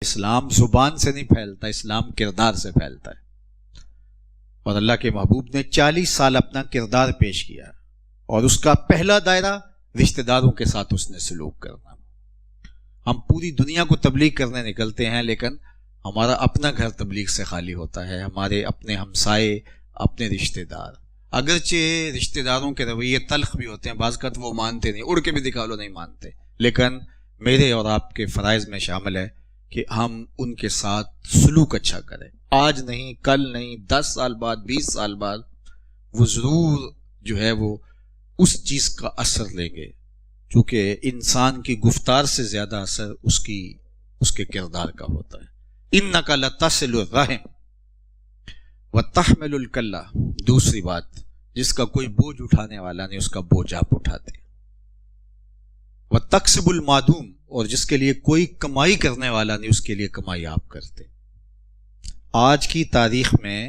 اسلام زبان سے نہیں پھیلتا، اسلام کردار سے پھیلتا ہے. اور اللہ کے محبوب نے 40 سال اپنا کردار پیش کیا، اور اس کا پہلا دائرہ رشتہ داروں کے ساتھ اس نے سلوک کرنا. ہم پوری دنیا کو تبلیغ کرنے نکلتے ہیں، لیکن ہمارا اپنا گھر تبلیغ سے خالی ہوتا ہے. ہمارے اپنے ہمسائے، اپنے رشتہ دار، اگرچہ رشتہ داروں کے رویے تلخ بھی ہوتے ہیں، بعض کا تو وہ مانتے نہیں، اڑ کے بھی دکھا لو نہیں مانتے، لیکن میرے اور آپ کے فرائض میں شامل ہے کہ ہم ان کے ساتھ سلوک اچھا کریں. آج نہیں، کل نہیں، 10 سال بعد، 20 سال بعد وہ ضرور جو ہے وہ اس چیز کا اثر لیں گے، چونکہ انسان کی گفتار سے زیادہ اثر اس کے کردار کا ہوتا ہے. اِنَّكَ لَتَصِلُ الرَّحِمَ وَتَحْمِلُ الْكَلَّةَ. دوسری بات، جس کا کوئی بوجھ اٹھانے والا نہیں اس کا بوجھ آپ اٹھاتے. وَتَكْسِبُ الْمَعْدُومَ. اور جس کے لیے کوئی کمائی کرنے والا نہیں اس کے لیے کمائی آپ کرتے. آج کی تاریخ میں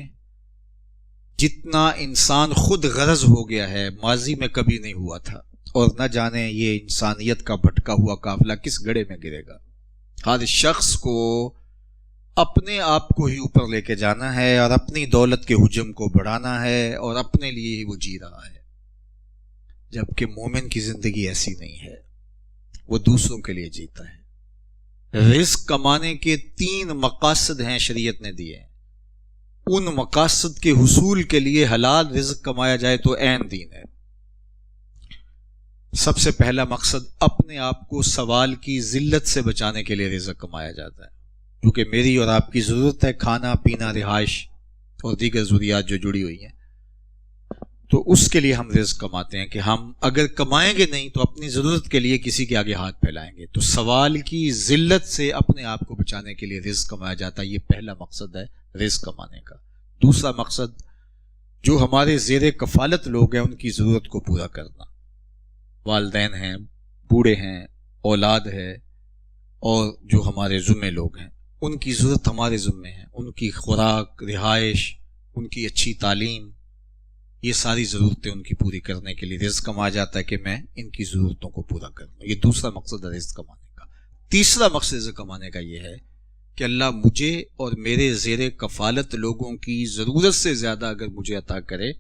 جتنا انسان خود غرض ہو گیا ہے ماضی میں کبھی نہیں ہوا تھا، اور نہ جانے یہ انسانیت کا بھٹکا ہوا قافلہ کس گڑھے میں گرے گا. ہر شخص کو اپنے آپ کو ہی اوپر لے کے جانا ہے، اور اپنی دولت کے حجم کو بڑھانا ہے، اور اپنے لیے ہی وہ جی رہا ہے. جبکہ مومن کی زندگی ایسی نہیں ہے، وہ دوسروں کے لیے جیتا ہے. رزق کمانے کے 3 مقاصد ہیں شریعت نے دیے. ان مقاصد کے حصول کے لیے حلال رزق کمایا جائے تو عین دین ہے. سب سے پہلا مقصد اپنے آپ کو سوال کی ذلت سے بچانے کے لیے رزق کمایا جاتا ہے، کیونکہ میری اور آپ کی ضرورت ہے کھانا پینا، رہائش اور دیگر ضروریات جو جڑی ہوئی ہیں. تو اس کے لیے ہم رزق کماتے ہیں کہ ہم اگر کمائیں گے نہیں تو اپنی ضرورت کے لیے کسی کے آگے ہاتھ پھیلائیں گے. تو سوال کی ذلت سے اپنے آپ کو بچانے کے لیے رزق کمایا جاتا ہے. یہ پہلا مقصد ہے رزق کمانے کا. دوسرا مقصد، جو ہمارے زیر کفالت لوگ ہیں ان کی ضرورت کو پورا کرنا. والدین ہیں، بوڑھے ہیں، اولاد ہے، اور جو ہمارے ذمہ لوگ ہیں ان کی ضرورت ہمارے ذمہ ہے. ان کی خوراک، رہائش، ان کی اچھی تعلیم، یہ ساری ضرورتیں ان کی پوری کرنے کے لیے رزق کمایا جاتا ہے کہ میں ان کی ضرورتوں کو پورا کروں. یہ دوسرا مقصد ہے رزق کمانے کا. تیسرا مقصد رزق کمانے کا یہ ہے کہ اللہ مجھے اور میرے زیر کفالت لوگوں کی ضرورت سے زیادہ اگر مجھے عطا کرے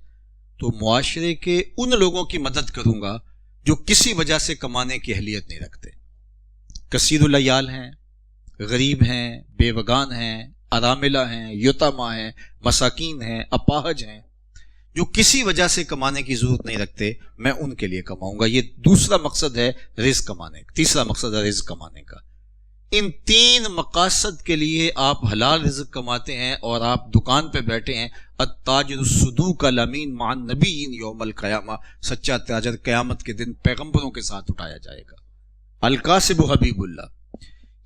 تو معاشرے کے ان لوگوں کی مدد کروں گا جو کسی وجہ سے کمانے کی اہلیت نہیں رکھتے. کثیر العیال ہیں، غریب ہیں، بیوگان ہیں، اراملہ ہیں، یتامى ہیں، مساکین ہیں، اپاہج ہیں، جو کسی وجہ سے کمانے کی ضرورت نہیں رکھتے، میں ان کے لیے کماؤں گا. یہ دوسرا مقصد ہے رزق کمانے کا. تیسرا مقصد ہے رزق کمانے کا. ان 3 مقاصد کے لیے آپ حلال رزق کماتے ہیں اور آپ دکان پہ بیٹھے ہیں. التاجر الصدوق الامین مع النبیین یوم القیامہ. سچا تاجر قیامت کے دن پیغمبروں کے ساتھ اٹھایا جائے گا. القاسب حبیب اللہ.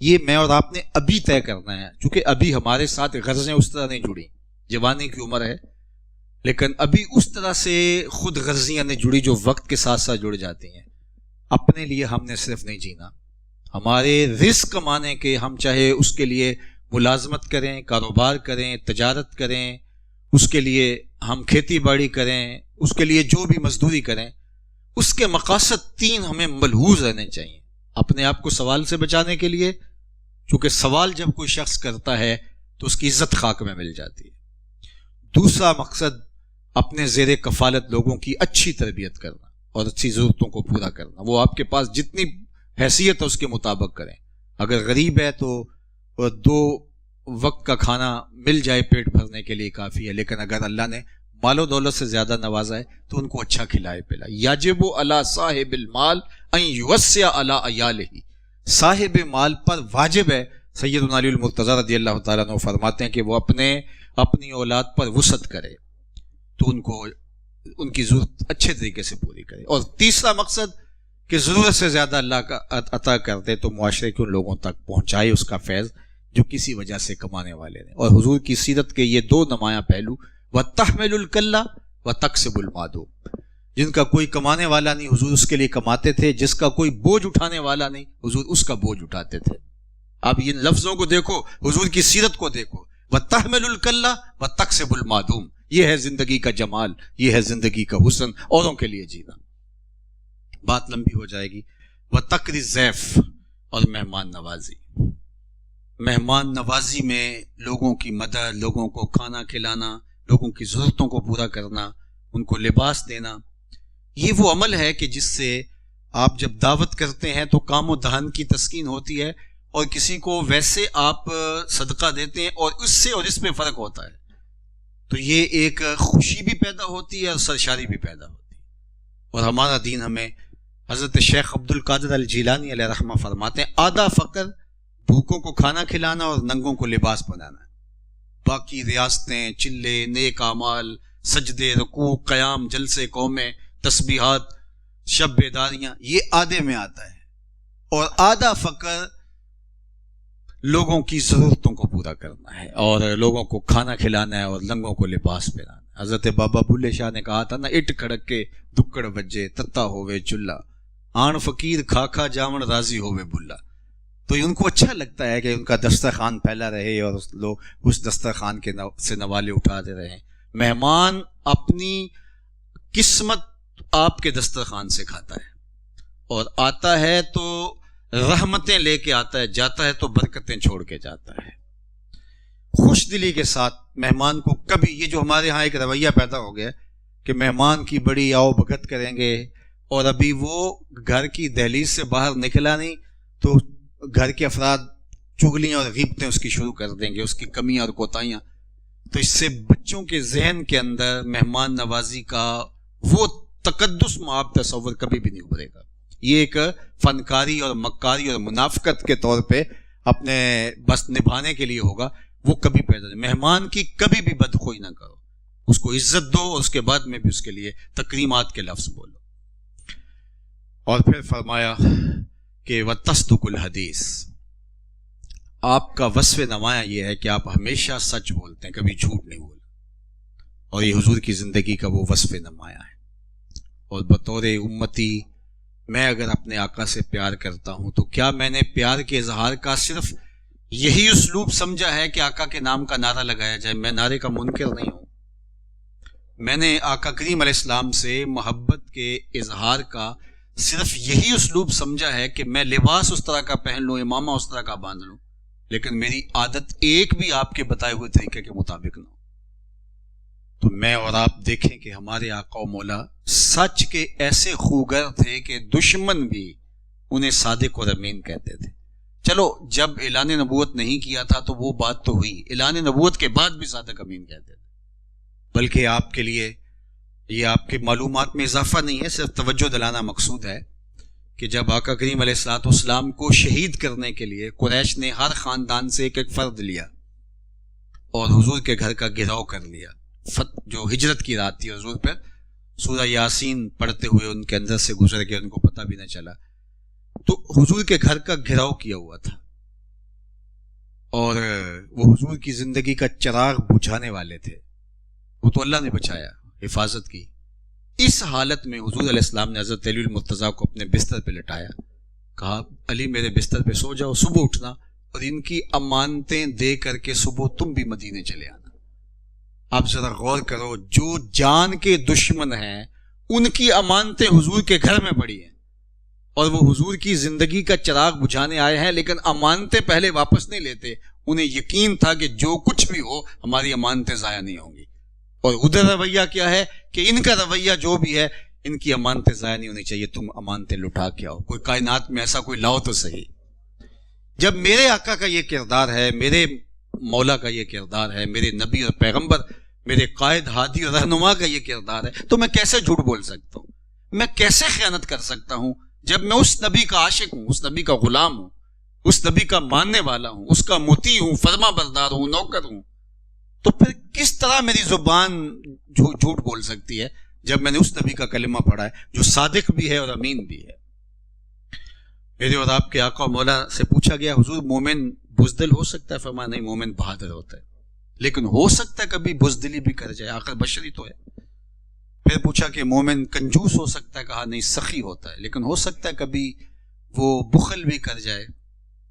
یہ میں اور آپ نے ابھی طے کرنا ہے، چونکہ ابھی ہمارے ساتھ غرضیں اس طرح نہیں جڑی. جوانی کی عمر ہے لیکن ابھی اس طرح سے خود غرضیاں نہیں جڑی جو وقت کے ساتھ ساتھ جڑ جاتی ہیں. اپنے لیے ہم نے صرف نہیں جینا، ہمارے رزق کمانے کے ہم چاہے اس کے لیے ملازمت کریں، کاروبار کریں، تجارت کریں، اس کے لیے ہم کھیتی باڑی کریں، اس کے لیے جو بھی مزدوری کریں، اس کے مقاصد 3 ہمیں ملحوظ رہنے چاہیے. اپنے آپ کو سوال سے بچانے کے لیے، چونکہ سوال جب کوئی شخص کرتا ہے تو اس کی عزت خاک میں مل جاتی ہے. دوسرا مقصد اپنے زیر کفالت لوگوں کی اچھی تربیت کرنا اور اچھی ضرورتوں کو پورا کرنا. وہ آپ کے پاس جتنی حیثیت ہے اس کے مطابق کریں. اگر غریب ہے تو 2 وقت کا کھانا مل جائے پیٹ بھرنے کے لیے کافی ہے، لیکن اگر اللہ نے مال و دولت سے زیادہ نوازا ہے تو ان کو اچھا کھلائے پلائے. یجب علی صاحب المال ان یوسع علی عیالہ. صاحب مال پر واجب ہے، سیدنا علی المرتضیٰ رضی اللہ تعالیٰ عنہ فرماتے ہیں کہ وہ اپنی اولاد پر وسعت کرے تو ان کو ان کی ضرورت اچھے طریقے سے پوری کرے. اور تیسرا مقصد کہ ضرورت سے زیادہ اللہ کا عطا کر دے تو معاشرے کے ان لوگوں تک پہنچائے اس کا فیض جو کسی وجہ سے کمانے والے ہیں. اور حضور کی سیرت کے یہ 2 نمایاں پہلو، وَتَحْمِلُ الْكَلَّةَ وَتَكْسِبُ الْمَعْدُومَ. جن کا کوئی کمانے والا نہیں حضور اس کے لیے کماتے تھے، جس کا کوئی بوجھ اٹھانے والا نہیں حضور اس کا بوجھ اٹھاتے تھے. اب ان لفظوں کو دیکھو، حضور کی سیرت کو دیکھو، وَتَحْمِلُ الْكَلَّةَ وَتَكْسِبُ الْمَعْدُومَ. یہ ہے زندگی کا جمال، یہ ہے زندگی کا حسن، اوروں کے لیے جینا. بات لمبی ہو جائے گی. وَتَقْرِي الضَّيْفَ. اور مہمان نوازی. مہمان نوازی میں لوگوں کی مدد، لوگوں کو کھانا کھلانا، لوگوں کی ضرورتوں کو پورا کرنا، ان کو لباس دینا، یہ وہ عمل ہے کہ جس سے آپ جب دعوت کرتے ہیں تو کام و دہن کی تسکین ہوتی ہے، اور کسی کو ویسے آپ صدقہ دیتے ہیں اور اس سے اور اس میں فرق ہوتا ہے، تو یہ ایک خوشی بھی پیدا ہوتی ہے اور سرشاری بھی پیدا ہوتی ہے۔ اور ہمارا دین ہمیں، حضرت شیخ عبد القادر الجیلانی علیہ رحمہ فرماتے ہیں، آدھا فقر بھوکوں کو کھانا کھلانا اور ننگوں کو لباس پہنانا ہے، باقی ریاستیں، چلے، نیک اعمال، سجدے، رکوع، قیام، جلسے قومیں، تسبیحات، شب بیداریاں، یہ آدھے میں آتا ہے، اور آدھا فقر لوگوں کی ضرورتوں کو پورا کرنا ہے اور لوگوں کو کھانا کھلانا ہے اور ننگوں کو لباس پہنانا ہے۔ حضرت بابا بلے شاہ نے کہا تھا نا، اٹ کھڑک کے دکڑ بجے تتا ہوئے چلا، آن فقیر کھا کھا جاون راضی ہوئے بلا۔ تو ان کو اچھا لگتا ہے کہ ان کا دسترخوان پھیلا رہے اور لوگ اس دسترخوان کے سے نوالے اٹھاتے رہیں۔ مہمان اپنی قسمت آپ کے دسترخوان سے کھاتا ہے، اور آتا ہے تو رحمتیں لے کے آتا ہے، جاتا ہے تو برکتیں چھوڑ کے جاتا ہے۔ خوش دلی کے ساتھ مہمان کو کبھی، یہ جو ہمارے ہاں ایک رویہ پیدا ہو گیا کہ مہمان کی بڑی آؤ بھگت کریں گے، اور ابھی وہ گھر کی دہلیز سے باہر نکلا نہیں تو گھر کے افراد چغلیاں اور غیبتیں اس کی شروع کر دیں گے، اس کی کمیاں اور کوتاہیاں۔ تو اس سے بچوں کے ذہن کے اندر مہمان نوازی کا وہ تقدس آپ تصور کبھی بھی نہیں ابھرے گا۔ یہ ایک فنکاری اور مکاری اور منافقت کے طور پہ اپنے بس نبھانے کے لیے ہوگا، وہ کبھی پیدا نہیں۔ مہمان کی کبھی بھی بدخوئی نہ کرو، اس کو عزت دو، اور اس کے بعد میں بھی اس کے لیے تکریمات کے لفظ بولو۔ اور پھر فرمایا کہ وَتَصْدُقُ الْحَدِيث، آپ کا وصف نمایاں یہ ہے کہ آپ ہمیشہ سچ بولتے ہیں، کبھی جھوٹ نہیں بولتے، اور یہ حضور کی زندگی کا وہ وصف نمایاں ہے۔ اور بطور امتی میں اگر اپنے آقا سے پیار کرتا ہوں تو کیا میں نے پیار کے اظہار کا صرف یہی اسلوب سمجھا ہے کہ آقا کے نام کا نعرہ لگایا جائے؟ میں نعرے کا منکر نہیں ہوں، میں نے آقا کریم علیہ السلام سے محبت کے اظہار کا صرف یہی اسلوب سمجھا ہے کہ میں لباس اس طرح کا پہن لوں، امامہ اس طرح کا باندھ لوں، لیکن میری عادت ایک بھی آپ کے بتائے ہوئے طریقے کے مطابق نہ ہو۔ تو میں اور آپ دیکھیں کہ ہمارے آقا و مولا سچ کے ایسے خوگر تھے کہ دشمن بھی انہیں صادق اور امین کہتے تھے۔ چلو جب اعلان نبوت نہیں کیا تھا تو وہ بات تو ہوئی، اعلان نبوت کے بعد بھی صادق امین کہتے تھے۔ بلکہ آپ کے لیے یہ آپ کے معلومات میں اضافہ نہیں ہے، صرف توجہ دلانا مقصود ہے کہ جب آقا کریم علیہ الصلوۃ والسلام کو شہید کرنے کے لیے قریش نے ہر خاندان سے ایک ایک فرد لیا اور حضور کے گھر کا گھیراؤ کر لیا، جو ہجرت کی رات تھی، حضور پر سورہ یاسین پڑھتے ہوئے ان کے اندر سے گزر گئے، ان کو پتہ بھی نہ چلا، تو حضور کے گھر کا گھیراؤ کیا ہوا تھا، اور وہ حضور کی زندگی کا چراغ بجھانے والے تھے، وہ تو اللہ نے بچایا، حفاظت کی۔ اس حالت میں حضور علیہ السلام نے حضرت علی المرتضیٰ کو اپنے بستر پہ لٹایا، کہا علی میرے بستر پہ سو جاؤ، صبح اٹھنا اور ان کی امانتیں دے کر کے صبح تم بھی مدینے چلے آنا۔ آپ ذرا غور کرو، جو جان کے دشمن ہیں ان کی امانتیں حضور کے گھر میں پڑی ہیں، اور وہ حضور کی زندگی کا چراغ بجھانے آئے ہیں، لیکن امانتیں پہلے واپس نہیں لیتے، انہیں یقین تھا کہ جو کچھ بھی ہو ہماری امانتیں ضائع نہیں ہوں گی۔ اور ادھر رویہ کیا ہے کہ ان کا رویہ جو بھی ہے، ان کی امانتیں ضائع نہیں ہونی چاہیے، تم امانتیں لٹا کے آؤ، کوئی کائنات میں ایسا کوئی لاؤ تو صحیح۔ جب میرے آقا کا یہ کردار ہے، میرے مولا کا یہ کردار ہے، میرے نبی اور پیغمبر، میرے قائد ہادی اور رہنما کا یہ کردار ہے، تو میں کیسے جھوٹ بول سکتا ہوں؟ میں کیسے خیانت کر سکتا ہوں جب میں اس نبی کا عاشق ہوں، اس نبی کا غلام ہوں، اس نبی کا ماننے والا ہوں، اس کا مطیع ہوں، فرما بردار ہوں، نوکر ہوں؟ تو پھر کس طرح میری زبان جھوٹ بول سکتی ہے جب میں نے اس نبی کا کلمہ پڑھا ہے جو صادق بھی ہے اور امین بھی ہے؟ میرے اور آپ کے آقا و مولا سے پوچھا گیا، حضور مومن بزدل ہو سکتا ہے؟ فرمایا نہیں، مومن بہادر ہوتا ہے، لیکن ہو سکتا ہے کبھی بزدلی بھی کر جائے، آخر بشری تو ہے۔ پھر پوچھا کہ مومن کنجوس ہو سکتا ہے؟ کہا نہیں، سخی ہوتا ہے، لیکن ہو سکتا ہے کبھی وہ بخل بھی کر جائے،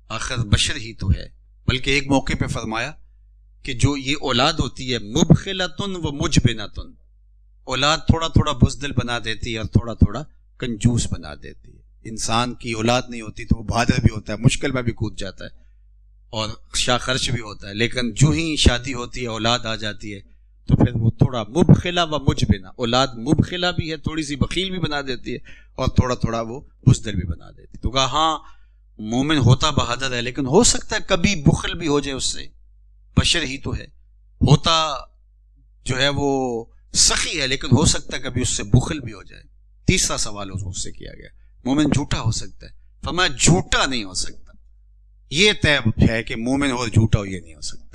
آخر بشر ہی تو ہے۔ بلکہ ایک موقع پہ فرمایا کہ جو یہ اولاد ہوتی ہے مبخلتن و مجبنتن، اولاد تھوڑا تھوڑا بزدل بنا دیتی ہے اور تھوڑا تھوڑا کنجوس بنا دیتی ہے۔ انسان کی اولاد نہیں ہوتی تو وہ بہادر بھی ہوتا ہے، مشکل میں بھی کود جاتا ہے، اور شاہ خرچ بھی ہوتا ہے، لیکن جو ہی شادی ہوتی ہے، اولاد آ جاتی ہے، تو پھر وہ تھوڑا مبخلہ و مجبنہ، اولاد مبخلہ بھی ہے، تھوڑی سی بخیل بھی بنا دیتی ہے، اور تھوڑا تھوڑا وہ بزدل بھی بنا دیتی ہے۔ تو کہا ہاں مومن ہوتا بہادر ہے، لیکن ہو سکتا ہے کبھی بخل بھی ہو جائے اس سے، بشر ہی تو ہے، ہوتا جو ہے وہ سخی ہے، لیکن ہو سکتا ہے کبھی اس سے بخل بھی ہو جائے۔ تیسرا سوال اس سے کیا گیا، مومن جھوٹا ہو سکتا ہے؟ فرمایا جھوٹا نہیں ہو سکتا، یہ طے ہے کہ مومن اور جھوٹا ہو یہ نہیں ہو سکتا۔